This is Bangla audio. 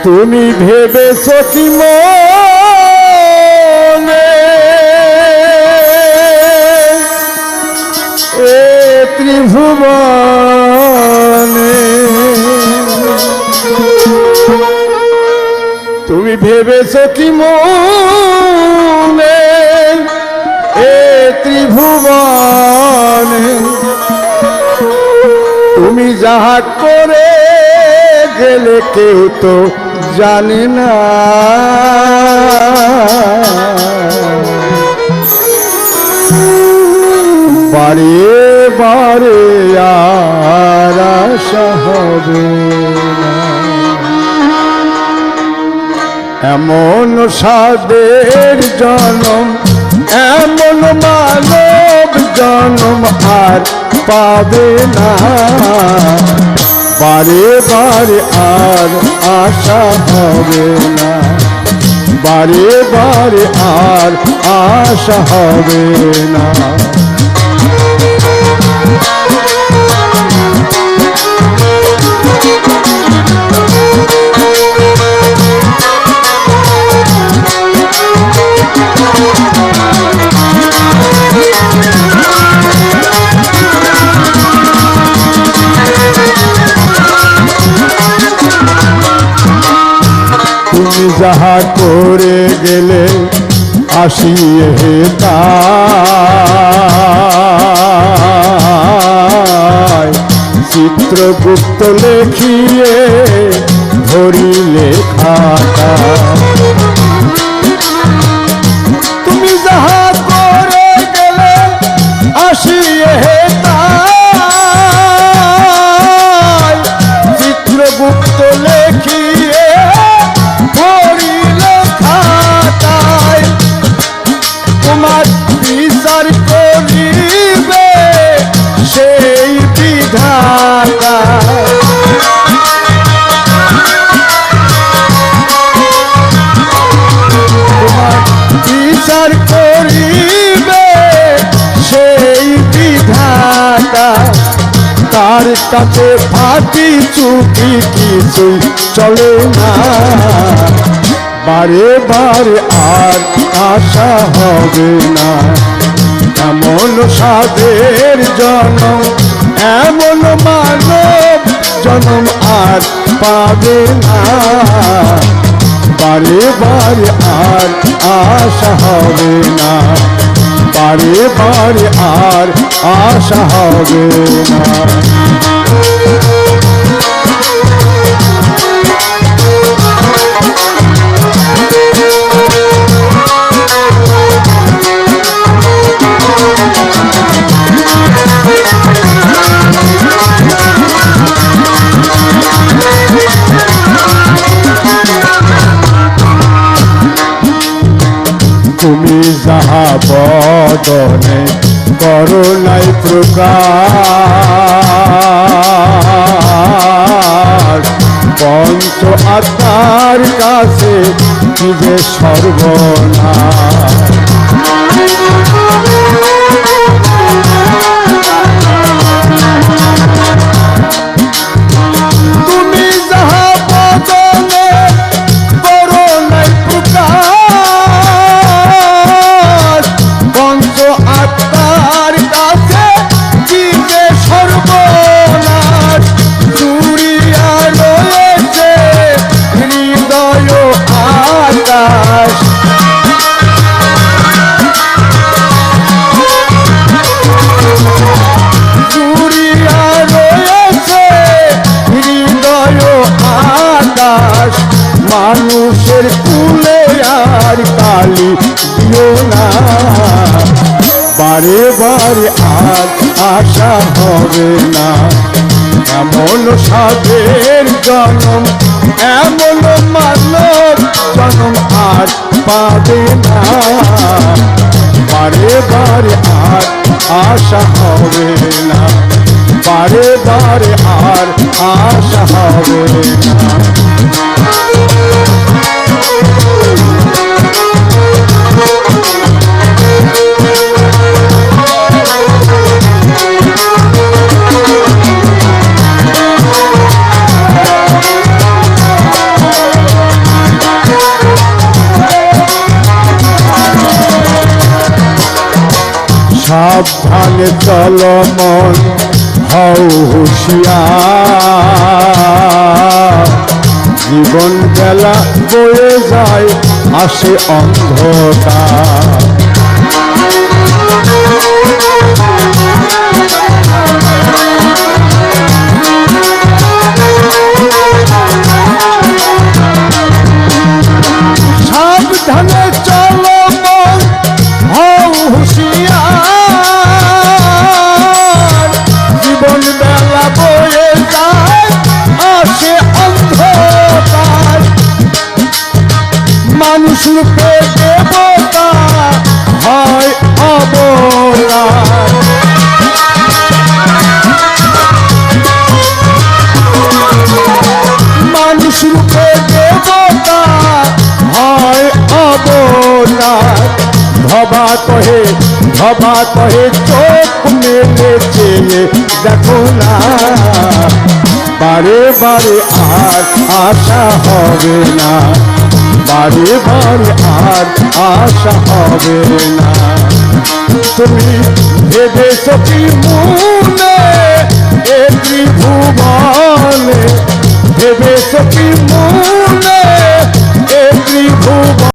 তুমি ভেবেছো কি মনে এ ত্রিভুবনে তুমি ভেবেছো কি মনে এ ত্রিভুবনে তুমি যাহা করে গেলে কেউ তো জানে না বারে বারে আর আশা হবে না এমন সাদের জনম এমন মানব জনম আর পাবে না বারে বারে আর আশা হবে না বারে বারে আর আশা হবে না তুমি যাহা করে গেলে আসিয়ে তাই চিত্রগুপ্ত লেখিয়ে ধরিলে খাতা তুমি যাহা করে গেলে আসিয়ে তাই চিত্রগুপ্ত লেখিয়ে তোমার বিচার করিবে সেই বিধাতা তোমার বিচার করিবে সেই বিধাতা তার কাছে ফাঁকি চুকি কিছুই চলে না বারে বারে আর আশা হবে না এমন সাদের জনম এমন মানব জনম আর পাবে না বারে বারে আর আশা হবে না বারে বারে আর আশা হবে না তুমি যাহা বদনে করুণাই প্রকাশ পঞ্চ আত্মার কাছে কি যে সর্বনাশ তুমি যাহা বদনে করুণাই প্রকাশ পঞ্চ আত্মার কাছে কি যে সর্বনাশ জুড়িয়া রয়েছে হৃদয় আকাশ জুড়িয়া রয়েছে হৃদয় আকাশ মানুষের কুলে আর কালি দিও না বারে বারে আর আশা হবে না এমন সাদের জনম এমন মানব জনম আর পাবে না বারে বারে আর আশা হবে না বারে বারে আর আশা হবে না সাবধানে চলো মন হও হুঁশিয়ার জীবন বেলা বয়ে যায় আসে অন্ধকার সাবধানে চলো মন হও হুঁশিয়ার জীবন বেলা বয়ে যায় আসে অন্ধকার মানুষ রূপে দেবতা হয় অবতার মানুষ রূপে দেবতা হয় অবতার ভবা কহে চোখ মেলে চেয়ে দেখো না বারে বারে আর আশা হবে না বারে বারে আর আশা হবে না তুমি ভেবেছ কি মনে এ ত্রিভুবনে ভেবেছ কি মনে